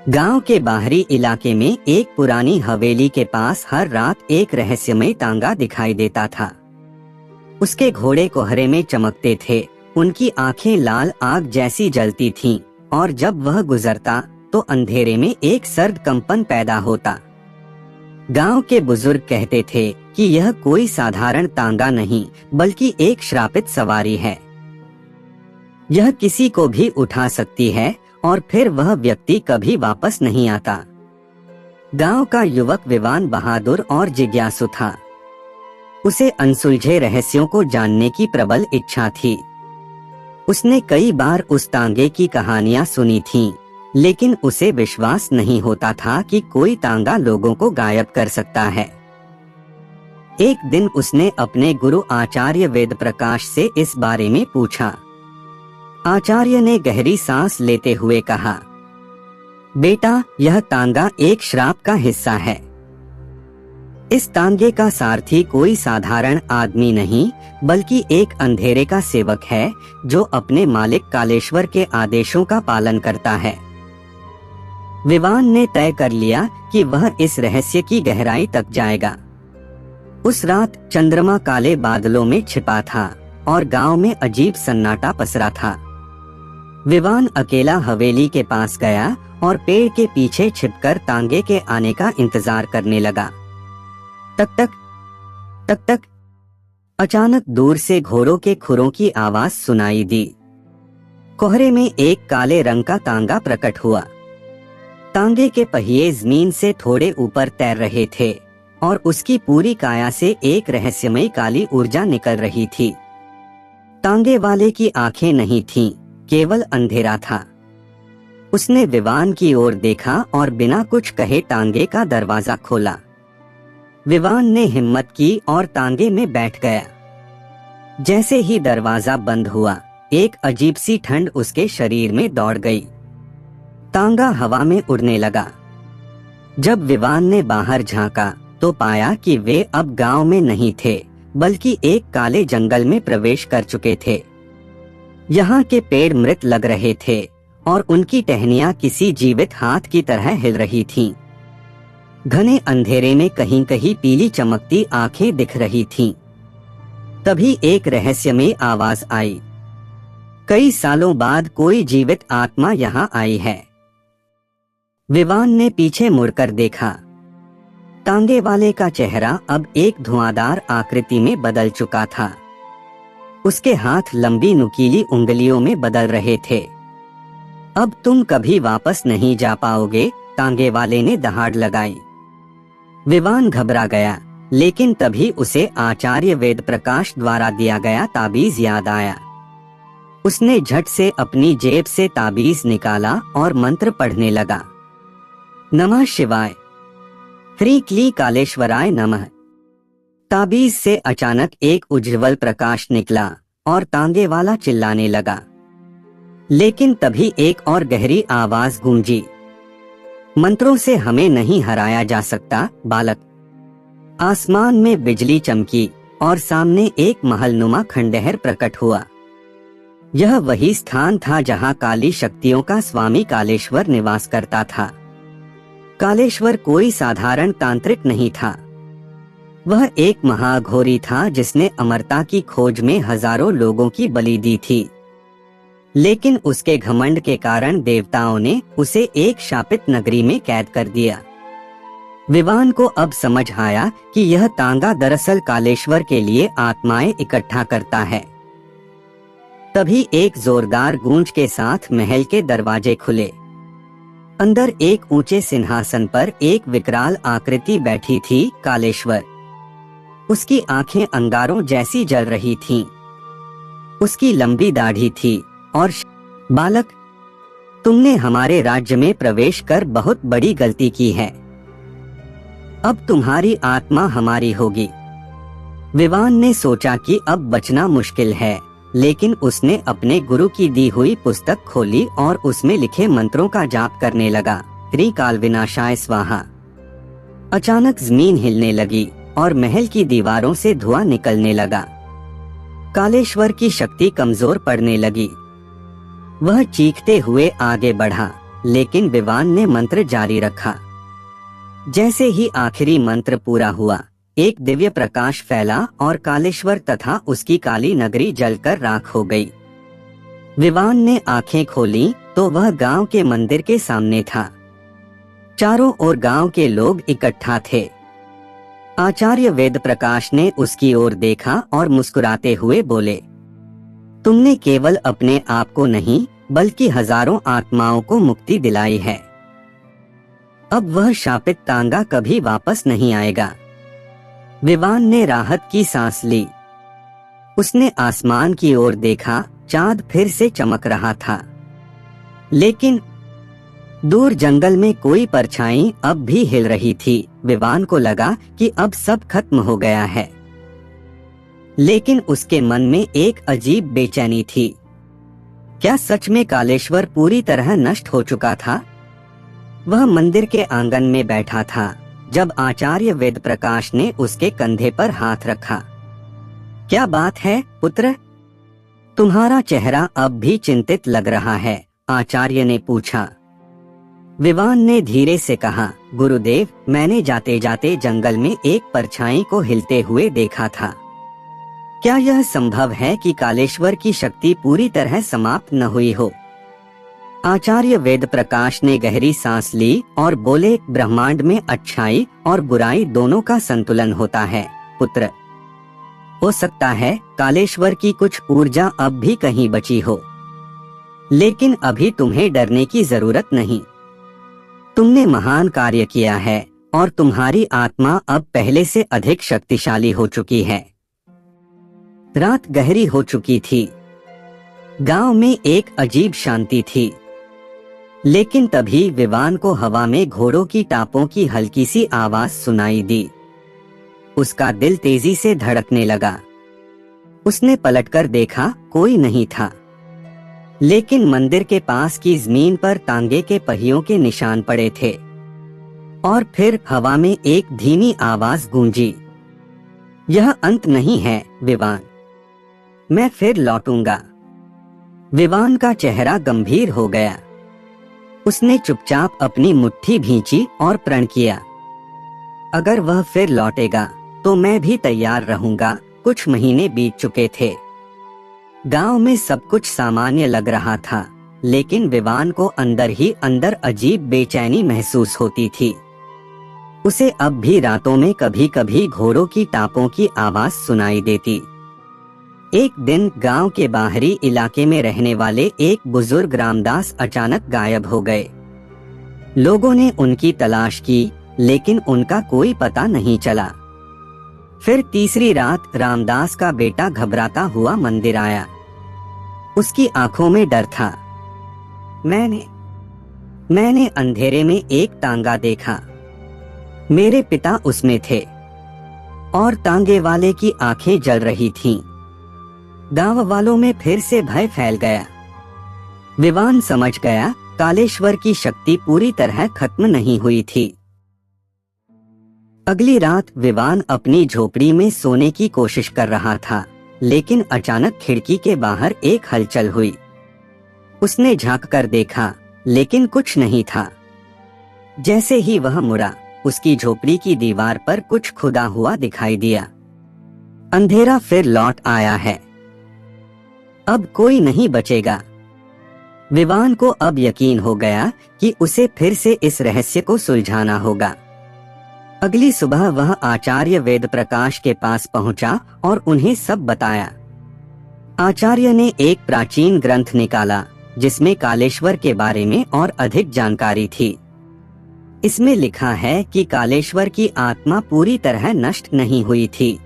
गांव के बाहरी इलाके में एक पुरानी हवेली के पास हर रात एक रहस्यमय तांगा दिखाई देता था। उसके घोड़े कोहरे में चमकते थे, उनकी आंखें लाल आग जैसी जलती थीं, और जब वह गुजरता तो अंधेरे में एक सर्द कंपन पैदा होता। गांव के बुजुर्ग कहते थे कि यह कोई साधारण तांगा नहीं, बल्कि एक श्रापित सवारी है। यह किसी को भी उठा सकती है और फिर वह व्यक्ति कभी वापस नहीं आता। गांव का युवक विवान बहादुर और जिज्ञासु था। उसे अनसुलझे रहस्यों को जानने की प्रबल इच्छा थी। उसने कई बार उस तांगे की कहानियां सुनी थीं, लेकिन उसे विश्वास नहीं होता था कि कोई तांगा लोगों को गायब कर सकता है। एक दिन उसने अपने गुरु आचार्य वेद प्रकाश से इस बारे में पूछा। आचार्य ने गहरी सांस लेते हुए कहा, बेटा, यह तांगा एक श्राप का हिस्सा है। इस तांगे का सारथी कोई साधारण आदमी नहीं, बल्कि एक अंधेरे का सेवक है जो अपने मालिक कालेश्वर के आदेशों का पालन करता है। विवान ने तय कर लिया कि वह इस रहस्य की गहराई तक जाएगा। उस रात चंद्रमा काले बादलों में छिपा था और गांव में अजीब सन्नाटा पसरा था। विवान अकेला हवेली के पास गया और पेड़ के पीछे छिपकर तांगे के आने का इंतजार करने लगा। तक तक अचानक दूर से घोड़ों के खुरों की आवाज सुनाई दी। कोहरे में एक काले रंग का तांगा प्रकट हुआ। तांगे के पहिए जमीन से थोड़े ऊपर तैर रहे थे और उसकी पूरी काया से एक रहस्यमय काली ऊर्जा निकल रही थी। तांगे वाले की आंखें नहीं थीं, केवल अंधेरा था। उसने विवान की ओर देखा और बिना कुछ कहे तांगे का दरवाजा खोला। विवान ने हिम्मत की और तांगे में बैठ गया। जैसे ही दरवाजा बंद हुआ, एक अजीब सी ठंड उसके शरीर में दौड़ गई। तांगा हवा में उड़ने लगा। जब विवान ने बाहर झांका तो पाया कि वे अब गांव में नहीं थे, बल्कि एक काले जंगल में प्रवेश कर चुके थे। यहाँ के पेड़ मृत लग रहे थे और उनकी टहनियां किसी जीवित हाथ की तरह हिल रही थीं। घने अंधेरे में कहीं कहीं पीली चमकती आंखें दिख रही थीं। तभी एक रहस्यमय आवाज आई, कई सालों बाद कोई जीवित आत्मा यहाँ आई है। विवान ने पीछे मुड़कर देखा। तांगे वाले का चेहरा अब एक धुआंधार आकृति में बदल चुका था। उसके हाथ लंबी नुकीली उंगलियों में बदल रहे थे। अब तुम कभी वापस नहीं जा पाओगे, तांगे वाले ने दहाड़ लगाई। विवान घबरा गया, लेकिन तभी उसे आचार्य वेद प्रकाश द्वारा दिया गया ताबीज याद आया। उसने झट से अपनी जेब से ताबीज निकाला और मंत्र पढ़ने लगा। नमः शिवाय, ह्रीं क्लीं कालेश्वराय नमः। ताबीज से अचानक एक उज्ज्वल प्रकाश निकला और तांगे वाला चिल्लाने लगा। लेकिन तभी एक और गहरी आवाज गूंजी, मंत्रों से हमें नहीं हराया जा सकता बालक। आसमान में बिजली चमकी और सामने एक महलनुमा खंडहर प्रकट हुआ। यह वही स्थान था जहां काली शक्तियों का स्वामी कालेश्वर निवास करता था। कालेश्वर कोई साधारण तांत्रिक नहीं था। वह एक महाघोरी था जिसने अमरता की खोज में हजारों लोगों की बलि दी थी। लेकिन उसके घमंड के कारण देवताओं ने उसे एक शापित नगरी में कैद कर दिया। विवान को अब समझ आया कि यह तांगा दरअसल कालेश्वर के लिए आत्माएं इकट्ठा करता है। तभी एक जोरदार गूंज के साथ महल के दरवाजे खुले। अंदर एक ऊंचे सिंहासन पर एक विकराल आकृति बैठी थी, कालेश्वर। उसकी आंखें अंगारों जैसी जल रही थीं। उसकी लंबी दाढ़ी थी और बालक, तुमने हमारे राज्य में प्रवेश कर बहुत बड़ी गलती की है। अब तुम्हारी आत्मा हमारी होगी। विवान ने सोचा कि अब बचना मुश्किल है, लेकिन उसने अपने गुरु की दी हुई पुस्तक खोली और उसमें लिखे मंत्रों का जाप करने लगा। ह्रीं काल विनाशाय स्वाहा। अचानक जमीन हिलने लगी और महल की दीवारों से धुआं निकलने लगा। कालेश्वर की शक्ति कमजोर पड़ने लगी। वह चीखते हुए आगे बढ़ा लेकिन विवान ने मंत्र जारी रखा। जैसे ही आखिरी मंत्र पूरा हुआ, एक दिव्य प्रकाश फैला और कालेश्वर तथा उसकी काली नगरी जलकर राख हो गई। विवान ने आंखें खोली तो वह गांव के मंदिर के सामने था। चारों ओर गांव के लोग इकट्ठा थे। आचार्य वेद प्रकाश ने उसकी ओर देखा और मुस्कुराते हुए बोले, तुमने केवल अपने आप को नहीं बल्कि हजारों आत्माओं को मुक्ति दिलाई है। अब वह शापित तांगा कभी वापस नहीं आएगा। विवान ने राहत की सांस ली। उसने आसमान की ओर देखा, चांद फिर से चमक रहा था, लेकिन दूर जंगल में कोई परछाई अब भी हिल रही थी। विवान को लगा कि अब सब खत्म हो गया है, लेकिन उसके मन में एक अजीब बेचैनी थी। क्या सच में कालेश्वर पूरी तरह नष्ट हो चुका था? वह मंदिर के आंगन में बैठा था जब आचार्य वेद प्रकाश ने उसके कंधे पर हाथ रखा। क्या बात है पुत्र, तुम्हारा चेहरा अब भी चिंतित लग रहा है, आचार्य ने पूछा। विवान ने धीरे से कहा, गुरुदेव, मैंने जाते जाते जंगल में एक परछाई को हिलते हुए देखा था। क्या यह संभव है कि कालेश्वर की शक्ति पूरी तरह समाप्त न हुई हो? आचार्य वेद प्रकाश ने गहरी सांस ली और बोले, ब्रह्मांड में अच्छाई और बुराई दोनों का संतुलन होता है पुत्र। हो सकता है कालेश्वर की कुछ ऊर्जा अब भी कहीं बची हो, लेकिन अभी तुम्हें डरने की जरूरत नहीं। तुमने महान कार्य किया है और तुम्हारी आत्मा अब पहले से अधिक शक्तिशाली हो चुकी है। रात गहरी हो चुकी थी। गांव में एक अजीब शांति थी, लेकिन तभी विवान को हवा में घोड़ों की टापों की हल्की सी आवाज सुनाई दी। उसका दिल तेजी से धड़कने लगा। उसने पलटकर देखा, कोई नहीं था, लेकिन मंदिर के पास की जमीन पर तांगे के पहियों के निशान पड़े थे। और फिर हवा में एक धीमी आवाज गूंजी, यह अंत नहीं है विवान, मैं फिर लौटूंगा। विवान का चेहरा गंभीर हो गया। उसने चुपचाप अपनी मुट्ठी भींची और प्रण किया, अगर वह फिर लौटेगा तो मैं भी तैयार रहूंगा। कुछ महीने बीत चुके थे। गांव में सब कुछ सामान्य लग रहा था, लेकिन विवान को अंदर ही अंदर अजीब बेचैनी महसूस होती थी। उसे अब भी रातों में कभी कभी घोड़ों की टापों की आवाज सुनाई देती। एक दिन गांव के बाहरी इलाके में रहने वाले एक बुजुर्ग रामदास अचानक गायब हो गए। लोगों ने उनकी तलाश की, लेकिन उनका कोई पता नहीं चला। फिर तीसरी रात रामदास का बेटा घबराता हुआ मंदिर आया। उसकी आंखों में डर था। मैंने अंधेरे में एक तांगा देखा। मेरे पिता उसमें थे और तांगे वाले की आंखें जल रही थीं। गांव वालों में फिर से भय फैल गया। विवान समझ गया, कालेश्वर की शक्ति पूरी तरह खत्म नहीं हुई थी। अगली रात विवान अपनी झोपड़ी में सोने की कोशिश कर रहा था, लेकिन अचानक खिड़की के बाहर एक हलचल हुई। उसने झांक कर देखा, लेकिन कुछ नहीं था। जैसे ही वह मुड़ा, उसकी झोपड़ी की दीवार पर कुछ खुदा हुआ दिखाई दिया। अंधेरा फिर लौट आया है। अब कोई नहीं बचेगा। विवान को अब यकीन हो गया कि उसे फिर से इस रहस्य को सुलझाना होगा। अगली सुबह वह आचार्य वेद प्रकाश के पास पहुंचा और उन्हें सब बताया। आचार्य ने एक प्राचीन ग्रंथ निकाला जिसमें कालेश्वर के बारे में और अधिक जानकारी थी। इसमें लिखा है कि कालेश्वर की आत्मा पूरी तरह नष्ट नहीं हुई थी।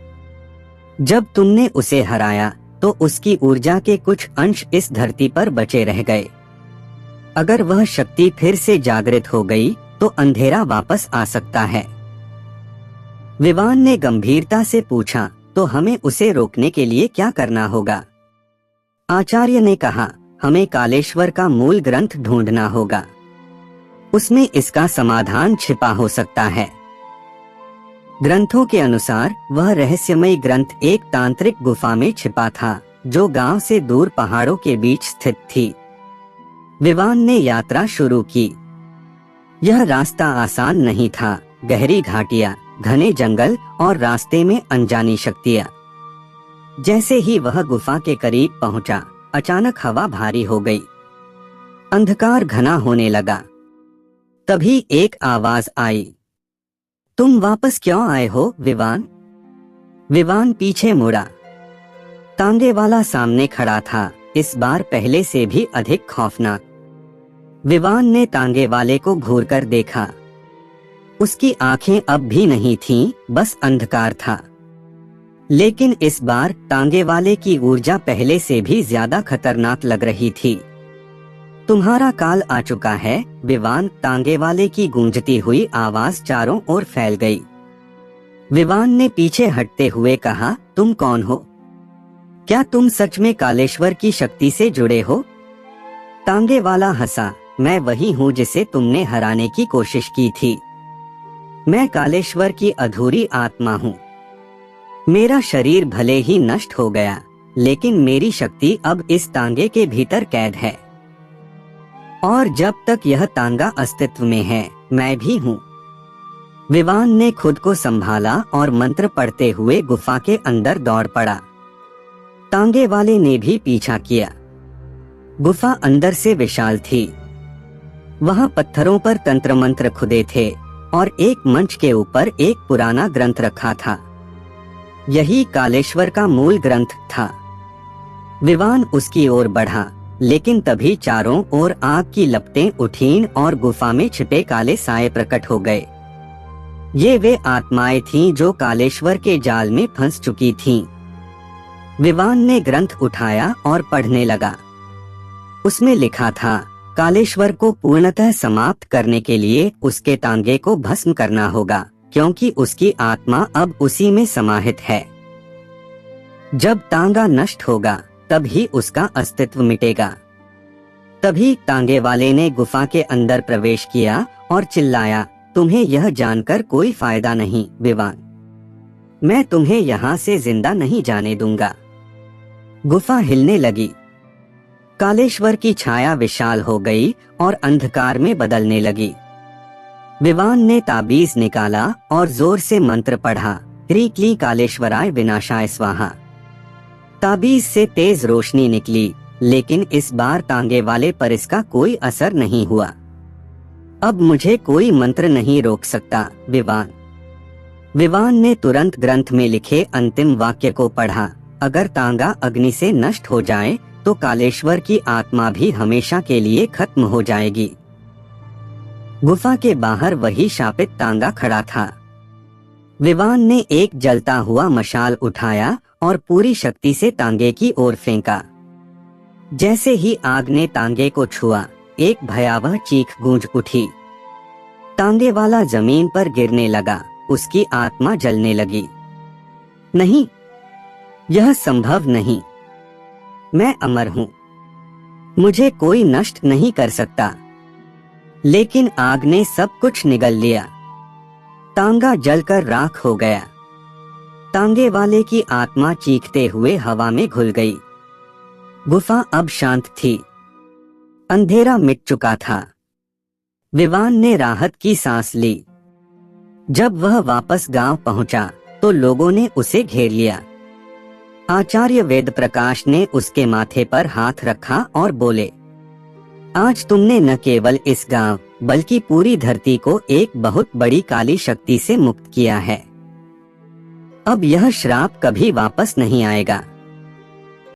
जब तुमने उसे हराया तो उसकी ऊर्जा के कुछ अंश इस धरती पर बचे रह गए। अगर वह शक्ति फिर से जागृत हो गई तो अंधेरा वापस आ सकता है। विवान ने गंभीरता से पूछा, तो हमें उसे रोकने के लिए क्या करना होगा? आचार्य ने कहा, हमें कालेश्वर का मूल ग्रंथ ढूंढना होगा। उसमें इसका समाधान छिपा हो सकता है। ग्रंथों के अनुसार वह रहस्यमय ग्रंथ एक तांत्रिक गुफा में छिपा था, जो गांव से दूर पहाड़ों के बीच स्थित थी। विवान ने यात्रा शुरू की। यह रास्ता आसान नहीं था। गहरी घाटियां, घने जंगल और रास्ते में अनजानी शक्तियां। जैसे ही वह गुफा के करीब पहुंचा, अचानक हवा भारी हो गई। अंधकार घना होने लगा। तभी एक आवाज आई, तुम वापस क्यों आए हो विवान? विवान पीछे मुड़ा। तांगे वाला सामने खड़ा था, इस बार पहले से भी अधिक खौफनाक। विवान ने तांगे वाले को घूरकर देखा। उसकी आंखें अब भी नहीं थीं, बस अंधकार था। लेकिन इस बार तांगे वाले की ऊर्जा पहले से भी ज्यादा खतरनाक लग रही थी। तुम्हारा काल आ चुका है विवान, तांगे वाले की गूंजती हुई आवाज चारों ओर फैल गई। विवान ने पीछे हटते हुए कहा, तुम कौन हो? क्या तुम सच में कालेश्वर की शक्ति से जुड़े हो? तांगे वाला हंसा, मैं वही हूँ जिसे तुमने हराने की कोशिश की थी। मैं कालेश्वर की अधूरी आत्मा हूँ। मेरा शरीर भले ही नष्ट हो गया, लेकिन मेरी शक्ति अब इस तांगे के भीतर कैद है। और जब तक यह तांगा अस्तित्व में है, मैं भी हूँ। विवान ने खुद को संभाला और मंत्र पढ़ते हुए गुफा के अंदर दौड़ पड़ा। तांगे वाले ने भी पीछा किया। गुफा अंदर से विशाल थी। वहां पत्थरों पर तंत्र मंत्र खुदे थे और एक मंच के ऊपर एक पुराना ग्रंथ रखा था। यही कालेश्वर का मूल ग्रंथ था। विवान उसकी ओर बढ़ा, लेकिन तभी चारों ओर आग की लपटें उठीं और गुफा में छिपे काले साए प्रकट हो गए। ये वे आत्माएं थीं जो कालेश्वर के जाल में फंस चुकी थीं। विवान ने ग्रंथ उठाया और पढ़ने लगा। उसमें लिखा था, कालेश्वर को पूर्णतः समाप्त करने के लिए उसके तांगे को भस्म करना होगा, क्योंकि उसकी आत्मा अब उसी में समाहित है। जब तांगा नष्ट होगा, तब ही उसका अस्तित्व मिटेगा। तभी तांगे वाले ने गुफा के अंदर प्रवेश किया और चिल्लाया, तुम्हें यह जानकर कोई फायदा नहीं विवान। मैं तुम्हें यहाँ से जिंदा नहीं जाने दूंगा। गुफा हिलने लगी। कालेश्वर की छाया विशाल हो गई और अंधकार में बदलने लगी। विवान ने ताबीज निकाला और जोर से मंत्र पढ़ा, ह्रीं क्लीं कालेश्वराय विनाशाय स्वाहा। ताबीज से तेज रोशनी निकली, लेकिन इस बार तांगे वाले पर इसका कोई असर नहीं हुआ। अब मुझे कोई मंत्र नहीं रोक सकता विवान। विवान ने तुरंत ग्रंथ में लिखे अंतिम वाक्य को पढ़ा, अगर तांगा अग्नि से नष्ट हो जाए तो कालेश्वर की आत्मा भी हमेशा के लिए खत्म हो जाएगी। गुफा के बाहर वही शापित तांगा खड़ा था। विवान ने एक जलता हुआ मशाल उठाया और पूरी शक्ति से तांगे की ओर फेंका। जैसे ही आग ने तांगे को छुआ, एक भयावह चीख गूंज उठी। तांगे वाला जमीन पर गिरने लगा, उसकी आत्मा जलने लगी। नहीं, यह संभव नहीं। मैं अमर हूँ, मुझे कोई नष्ट नहीं कर सकता। लेकिन आग ने सब कुछ निगल लिया। तांगा जलकर राख हो गया। तांगे वाले की आत्मा चीखते हुए हवा में घुल गई। गुफा अब शांत थी। अंधेरा मिट चुका था। विवान ने राहत की सांस ली। जब वह वापस गांव पहुंचा तो लोगों ने उसे घेर लिया। आचार्य वेद प्रकाश ने उसके माथे पर हाथ रखा और बोले, आज तुमने न केवल इस गांव बल्कि पूरी धरती को एक बहुत बड़ी काली शक्ति से मुक्त किया है। अब यह श्राप कभी वापस नहीं आएगा।